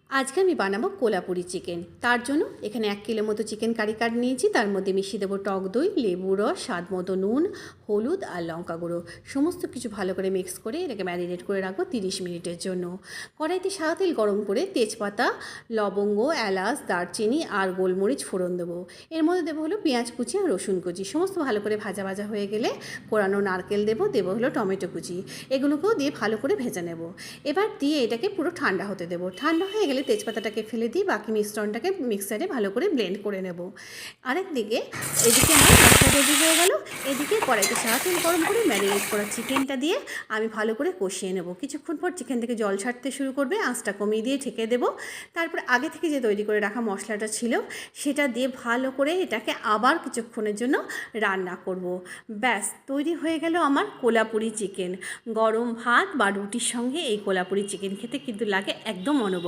আজকে আমি বানাবো কোলাপুরি চিকেন। তার জন্য এখানে 1 কিলো মতো চিকেন কারি কাট নিয়েছি। তার মধ্যে মিশিয়ে দেবো টক দই, লেবু রস, স্বাদ মতো নুন, হলুদ আর লঙ্কা গুঁড়ো। সমস্ত কিছু ভালো করে মিক্স করে এটাকে ম্যারিনেট করে রাখবো 30 মিনিটের জন্য। কড়াইতে সাদা তেল গরম করে তেজপাতা, লবঙ্গ, এলাচ, দারচিনি আর গোলমরিচ ফোড়ন দেবো। এর মধ্যে দেবো হলো পেঁয়াজ কুচি আর রসুন কুচি। সমস্ত ভালো করে ভাজা ভাজা হয়ে গেলে কোরানো নারকেল দেবো হলো টমেটো কুচি। এগুলোকেও দিয়ে ভালো করে ভেজে নেব। এবার দিয়ে এটাকে পুরো ঠান্ডা হতে দেবো। ঠান্ডা হয়ে গেলে তেজপাতাটাকে ফেলে দিয়ে বাকি মিশ্রণটাকে মিক্সারে ভালো করে ব্লেন্ড করে নেব। আরেকদিকে এদিকে আমার মশলা রেডি হয়ে গেল। এদিকে কড়াইতে সাদা তেল গরম করে ম্যারিনেট করা চিকেনটা দিয়ে আমি ভালো করে কষিয়ে নেব। কিছুক্ষণ পর চিকেন থেকে জল ছাড়তে শুরু করবে, আঁচটা কমিয়ে দিয়ে ঢেকে দেবো। তারপর আগে থেকে যে তৈরি করে রাখা মশলাটা ছিল সেটা দিয়ে ভালো করে এটাকে আবার কিছুক্ষণের জন্য রান্না করব। ব্যাস তৈরি হয়ে গেল আমার কোলাপুরি চিকেন। গরম ভাত বা রুটির সঙ্গে এই কোলাপুরি চিকেন খেতে কিন্তু লাগে একদম অনবদ্য।